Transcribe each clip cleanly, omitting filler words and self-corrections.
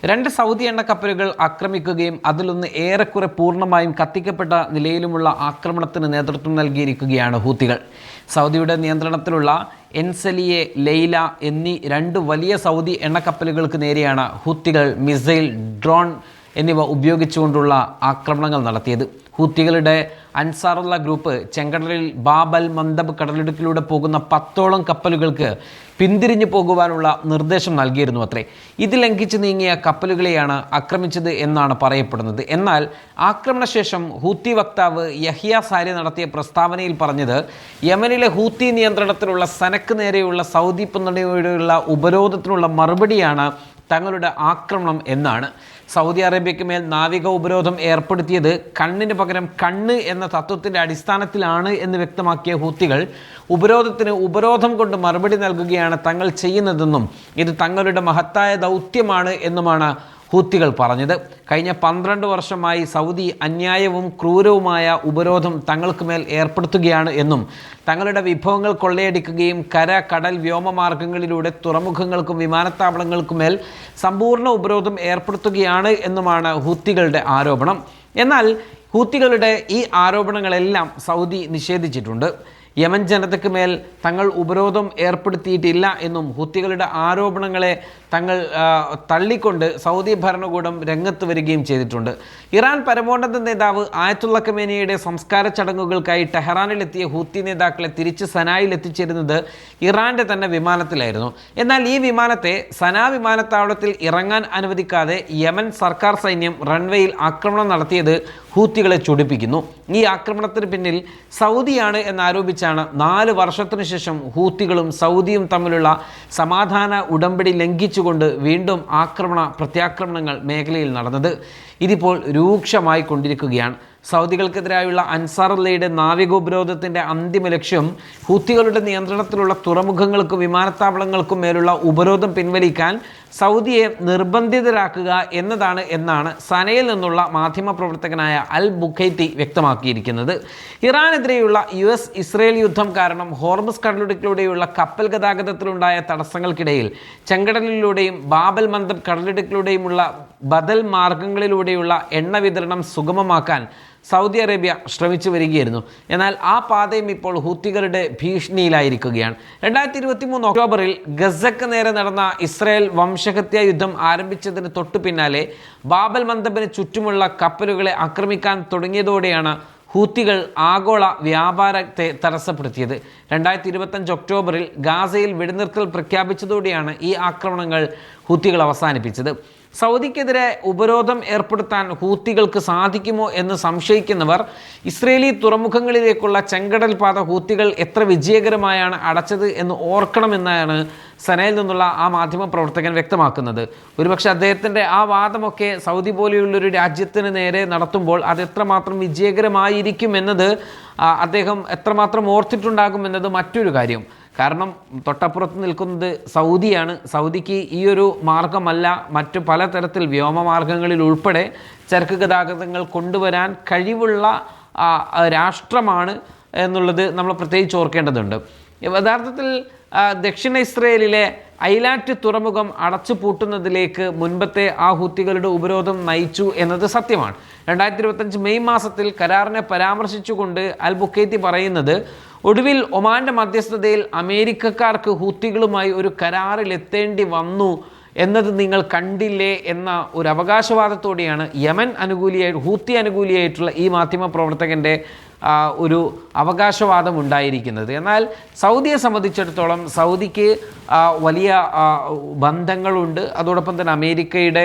രണ്ട് സൗദി എണ്ണക്കപ്പലുകൾ ആക്രമിക്കുകയും അതിലൊന്ന് ഏറെക്കുറെ പൂർണ്ണമായും കത്തിക്കപ്പെട്ട നിലയിലുമുള്ള ആക്രമണത്തിന് നേതൃത്വം നൽകിയിരിക്കുകയാണ് ഹൂത്തികൾ. സൗദിയുടെ നിയന്ത്രണത്തിലുള്ള എൻസലിയെ, ലൈല എന്നീ രണ്ട് വലിയ സൗദി എണ്ണക്കപ്പലുകൾക്ക് നേരെയാണ് ഹൂത്തികൾ മിസൈൽ, ഡ്രോൺ എന്നിവ ഉപയോഗിച്ചുകൊണ്ടുള്ള ആക്രമണങ്ങൾ നടത്തിയത്. ഹൂത്തികളുടെ അൻസാറുള്ള ഗ്രൂപ്പ് ചെങ്കടലിൽ ബാബ് അൽ മന്ദബ് കടലിടുക്കിലൂടെ പോകുന്ന 10ഓളം കപ്പലുകൾക്ക് പിന്തിരിഞ്ഞു പോകുവാനുള്ള നിർദ്ദേശം നൽകിയിരുന്നു അത്രേ. ഇത് ലംഘിച്ച് നീങ്ങിയ കപ്പലുകളെയാണ് ആക്രമിച്ചത് എന്നാണ് പറയപ്പെടുന്നത്. എന്നാൽ ആക്രമണശേഷം ഹൂത്തി വക്താവ് യഹ്യ സാരി നടത്തിയ പ്രസ്താവനയിൽ പറഞ്ഞത് യമനിലെ ഹൂത്തി നിയന്ത്രണത്തിലുള്ള സനക്ക് നേരെയുള്ള സൗദി പിന്തുണയോടെയുള്ള ഉപരോധത്തിനുള്ള മറുപടിയാണ് തങ്ങളുടെ ആക്രമണം എന്നാണ്. സൗദി അറേബ്യയ്ക്ക് മേൽ നാവിക ഉപരോധം ഏർപ്പെടുത്തിയത് കണ്ണിന് പകരം കണ്ണ് എന്ന തത്വത്തിൻ്റെ അടിസ്ഥാനത്തിലാണ് എന്ന് വ്യക്തമാക്കിയ ഹൂത്തികൾ ഉപരോധത്തിന് ഉപരോധം കൊണ്ട് മറുപടി നൽകുകയാണ് തങ്ങൾ ചെയ്യുന്നതെന്നും ഇത് തങ്ങളുടെ മഹത്തായ ദൗത്യമാണ് എന്നുമാണ് ഹൂത്തികൾ പറഞ്ഞത്. കഴിഞ്ഞ 12 വർഷമായി സൗദി അന്യായവും ക്രൂരവുമായ ഉപരോധം തങ്ങൾക്ക് മേൽ ഏർപ്പെടുത്തുകയാണ് എന്നും തങ്ങളുടെ വിഭവങ്ങൾ കൊള്ളയടിക്കുകയും കര, കടൽ, വ്യോമമാർഗങ്ങളിലൂടെ തുറമുഖങ്ങൾക്കും വിമാനത്താവളങ്ങൾക്കും മേൽ സമ്പൂർണ്ണ ഉപരോധം ഏർപ്പെടുത്തുകയാണ് എന്നുമാണ് ഹൂത്തികളുടെ ആരോപണം. എന്നാൽ ഹൂത്തികളുടെ ഈ ആരോപണങ്ങളെല്ലാം സൗദി നിഷേധിച്ചിട്ടുണ്ട്. യമൻ ജനതയ്ക്ക് മേൽ തങ്ങൾ ഉപരോധം ഏർപ്പെടുത്തിയിട്ടില്ല എന്നും ഹൂത്തികളുടെ ആരോപണങ്ങളെ തങ്ങൾ തള്ളിക്കൊണ്ട് സൗദി ഭരണകൂടം രംഗത്ത് വരികയും ചെയ്തിട്ടുണ്ട്. ഇറാൻ പരമോന്നത നേതാവ് ആയത്തുള്ള ഖമേനിയുടെ സംസ്കാര ചടങ്ങുകൾക്കായി ടെഹ്റാനിലെത്തിയ ഹൂത്തി നേതാക്കളെ തിരിച്ച് സനായിൽ എത്തിച്ചിരുന്നത് ഇറാൻ്റെ തന്നെ വിമാനത്തിലായിരുന്നു. എന്നാൽ ഈ വിമാനത്തെ സനാ വിമാനത്താവളത്തിൽ ഇറങ്ങാൻ അനുവദിക്കാതെ യമൻ സർക്കാർ സൈന്യം റൺവേയിൽ ആക്രമണം നടത്തിയത് ഹൂത്തികളെ ചൊടിപ്പിക്കുന്നു. ഈ ആക്രമണത്തിന് പിന്നിൽ സൗദിയാണ് എന്നാരോപിച്ചാണ് 4 വർഷത്തിനു ശേഷം ഹൂത്തികളും സൗദിയും തമ്മിലുള്ള സമാധാന ഉടമ്പടി ലംഘിച്ചുകൊണ്ട് വീണ്ടും പ്രത്യാക്രമണങ്ങൾ മേഖലയിൽ നടന്നത്. ഇതിപ്പോൾ രൂക്ഷമായി കൊണ്ടിരിക്കുകയാണ്. സൗദികൾക്കെതിരായുള്ള അൻസാറുള്ളയുടെ നാവികോപരോധത്തിൻ്റെ അന്തിമ ലക്ഷ്യം ഹൂത്തികളുടെ നിയന്ത്രണത്തിലുള്ള തുറമുഖങ്ങൾക്കും വിമാനത്താവളങ്ങൾക്കും മേലുള്ള ഉപരോധം പിൻവലിക്കാൻ സൗദിയെ നിർബന്ധിതരാക്കുക എന്നാണ് സനയിൽ നിന്നുള്ള മാധ്യമപ്രവർത്തകനായ അൽ ബുഖൈത്തി വ്യക്തമാക്കിയിരിക്കുന്നത്. ഇറാനെതിരെയുള്ള US-ഇസ്രയേൽ യുദ്ധം കാരണം ഹോർമുസ് കടലിടുക്കിലൂടെയുള്ള കപ്പൽ ഗതാഗതത്തിലുണ്ടായ തടസ്സങ്ങൾക്കിടയിൽ ചെങ്കടലിലൂടെയും ബാബ് അൽ മന്ദബ് കടലിടുക്കിലൂടെയുമുള്ള ബദൽ മാർഗങ്ങളിലൂടെയുള്ള എണ്ണ വിതരണം സുഗമമാക്കാൻ സൗദി അറേബ്യ ശ്രമിച്ചു വരികയായിരുന്നു. എന്നാൽ ആ പാതയും ഇപ്പോൾ ഹൂത്തികളുടെ ഭീഷണിയിലായിരിക്കുകയാണ്. 2023 ഒക്ടോബറിൽ ഗസക്ക് നേരെ നടന്ന ഇസ്രായേൽ വംശഹത്യാ യുദ്ധം ആരംഭിച്ചതിന് തൊട്ടു പിന്നാലെ ബാബ് അൽ മന്ദബിന് ചുറ്റുമുള്ള കപ്പലുകളെ ആക്രമിക്കാൻ തുടങ്ങിയതോടെയാണ് ഹൂത്തികൾ ആഗോള വ്യാപാരത്തെ തടസ്സപ്പെടുത്തിയത്. 2025 ഒക്ടോബറിൽ ഗാസയിൽ വെടിനിർത്തൽ പ്രഖ്യാപിച്ചതോടെയാണ് ഈ ആക്രമണങ്ങൾ ഹൂത്തികൾ അവസാനിപ്പിച്ചത്. സൗദിക്കെതിരെ ഉപരോധം ഏർപ്പെടുത്താൻ ഹൂത്തികൾക്ക് സാധിക്കുമോ എന്ന് സംശയിക്കുന്നവർ ഇസ്രയേലി തുറമുഖങ്ങളിലേക്കുള്ള ചെങ്കടൽ പാത ഹൂത്തികൾ എത്ര വിജയകരമായാണ് അടച്ചത് എന്ന് ഓർക്കണമെന്നാണ് സനയിൽ നിന്നുള്ള ആ മാധ്യമ പ്രവർത്തകൻ വ്യക്തമാക്കുന്നത്. ഒരുപക്ഷെ അദ്ദേഹത്തിൻ്റെ ആ വാദമൊക്കെ സൗദി പോലെയുള്ളൊരു രാജ്യത്തിന് നേരെ നടത്തുമ്പോൾ അത് എത്രമാത്രം വിജയകരമായിരിക്കും എന്നത് അദ്ദേഹം എത്രമാത്രം ഓർത്തിട്ടുണ്ടാകുമെന്നത് മറ്റൊരു കാര്യം. കാരണം തൊട്ടപ്പുറത്ത് നിൽക്കുന്നത് സൗദിയാണ്. സൗദിക്ക് ഈ ഒരു മാർഗമല്ല മറ്റു പലതരത്തിൽ വ്യോമമാർഗങ്ങളിൽ ഉൾപ്പെടെ ചരക്ക് ഗതാഗതങ്ങൾ കൊണ്ടുവരാൻ കഴിവുള്ള രാഷ്ട്രമാണ് എന്നുള്ളത് നമ്മൾ പ്രത്യേകിച്ച് ഓർക്കേണ്ടതുണ്ട്. യഥാർത്ഥത്തിൽ ദക്ഷിണ ഇസ്രയേലിലെ ഐലാറ്റ് തുറമുഖം അടച്ചു പൂട്ടുന്നതിലേക്ക് മുൻപത്തെ ആ ഹൂത്തികളുടെ ഉപരോധം നയിച്ചു എന്നത് സത്യമാണ്. 2025 മെയ് മാസത്തിൽ കരാറിനെ പരാമർശിച്ചുകൊണ്ട് അൽ ബുഖൈത്തി പറയുന്നത് ഒടുവിൽ ഒമാൻ്റെ മധ്യസ്ഥതയിൽ അമേരിക്കക്കാർക്ക് ഹൂത്തികളുമായി ഒരു കരാറിലെത്തേണ്ടി വന്നു എന്നത് നിങ്ങൾ കണ്ടില്ലേ എന്ന ഒരു അവകാശവാദത്തോടെയാണ് ഹൂത്തി അനുകൂലിയായിട്ടുള്ള ഈ മാധ്യമ പ്രവർത്തകൻ്റെ ഒരു അവകാശവാദം ഉണ്ടായിരിക്കുന്നത്. എന്നാൽ സൗദിയെ സംബന്ധിച്ചിടത്തോളം സൗദിക്ക് വലിയ ബന്ധങ്ങളുണ്ട്. അതോടൊപ്പം തന്നെ അമേരിക്കയുടെ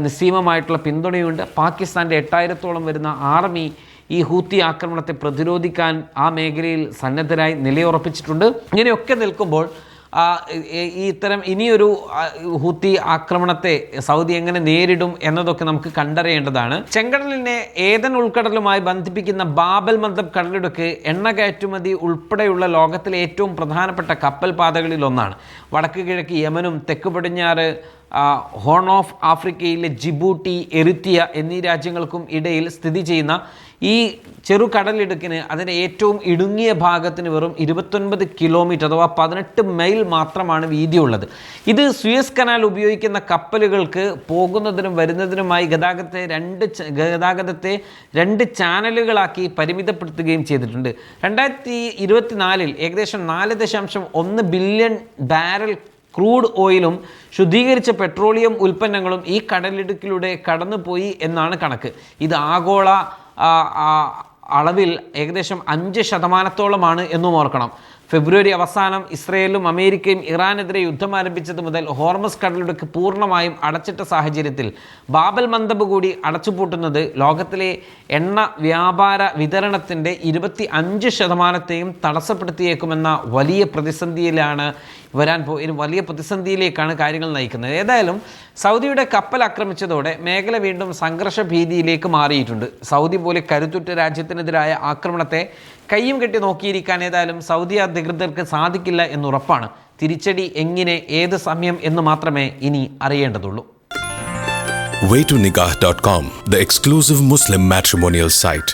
നിസ്സീമമായിട്ടുള്ള പിന്തുണയുണ്ട്. പാകിസ്ഥാൻ്റെ 8000-ഓളം വരുന്ന ആർമി ഈ ഹൂത്തി ആക്രമണത്തെ പ്രതിരോധിക്കാൻ ആ മേഖലയിൽ സന്നദ്ധരായി നിലയുറപ്പിച്ചിട്ടുണ്ട്. ഇങ്ങനെയൊക്കെ നിൽക്കുമ്പോൾ ഇത്തരം ഇനിയൊരു ഹൂത്തി ആക്രമണത്തെ സൗദി എങ്ങനെ നേരിടും എന്നതൊക്കെ നമുക്ക് കണ്ടറിയേണ്ടതാണ്. ചെങ്കടലിനെ ഏദൻ ഉൾക്കടലുമായി ബന്ധിപ്പിക്കുന്ന ബാബ് അൽ മന്ദബ് കടലിടുക്ക് എണ്ണ കയറ്റുമതി ഉൾപ്പെടെയുള്ള ലോകത്തിലെ ഏറ്റവും പ്രധാനപ്പെട്ട കപ്പൽ പാതകളിൽ ഒന്നാണ്. വടക്ക് കിഴക്ക് യമനും തെക്ക് പടിഞ്ഞാറ് ഹോൺ ഓഫ് ആഫ്രിക്കയിലെ ജിബൂട്ടി, എറിത്രിയ എന്നീ രാജ്യങ്ങൾക്കും ഇടയിൽ സ്ഥിതി ചെയ്യുന്ന ഈ ചെറുകടലിടുക്കിന് അതിൻ്റെ ഏറ്റവും ഇടുങ്ങിയ ഭാഗത്തിന് വെറും 29 കിലോമീറ്റർ അഥവാ 18 മൈൽ മാത്രമാണ് വീതിയുള്ളത്. ഇത് സൂയസ് കനാൽ ഉപയോഗിക്കുന്ന കപ്പലുകൾക്ക് പോകുന്നതിനും വരുന്നതിനുമായി ഗതാഗതത്തെ 2 ചാനലുകളാക്കി പരിമിതപ്പെടുത്തുകയും ചെയ്തിട്ടുണ്ട്. 2024 ഏകദേശം 4.1 ബില്യൺ ബാരൽ ക്രൂഡ് ഓയിലും ശുദ്ധീകരിച്ച പെട്രോളിയം ഉൽപ്പന്നങ്ങളും ഈ കടലിടുക്കിലൂടെ കടന്നുപോയി എന്നാണ് കണക്ക്. ഇത് ആഗോള അളവിൽ ഏകദേശം 5% എന്നും ഓർക്കണം. ഫെബ്രുവരി അവസാനം ഇസ്രയേലും അമേരിക്കയും ഇറാനെതിരെ യുദ്ധം ആരംഭിച്ചത് മുതൽ ഹോർമസ് കടലിടുക്ക് പൂർണ്ണമായും അടച്ചിട്ട സാഹചര്യത്തിൽ ബാബൽ മന്ദബ് കൂടി അടച്ചുപൂട്ടുന്നത് ലോകത്തിലെ എണ്ണ വ്യാപാര വിതരണത്തിൻ്റെ 25%യും തടസ്സപ്പെടുത്തിയേക്കുമെന്ന വലിയ പ്രതിസന്ധിയിലേക്കാണ് കാര്യങ്ങൾ നയിക്കുന്നത്. ഏതായാലും സൗദിയുടെ കപ്പൽ ആക്രമിച്ചതോടെ മേഖല വീണ്ടും സംഘർഷ ഭീതിയിലേക്ക് മാറിയിട്ടുണ്ട്. സൗദി പോലെ കരുത്തുറ്റ രാജ്യത്തിനെതിരായ ആക്രമണത്തെ കയ്യും കെട്ടി നോക്കിയിരിക്കാൻ ഏതായാലും സൗദി അധികൃതർക്ക് സാധിക്കില്ല എന്നുറപ്പാണ്. തിരിച്ചടി എങ്ങനെ, ഏത് സമയം എന്ന് മാത്രമേ ഇനി അറിയേണ്ടതുള്ളൂ. waytonikah.com, the exclusive Muslim matrimonial site.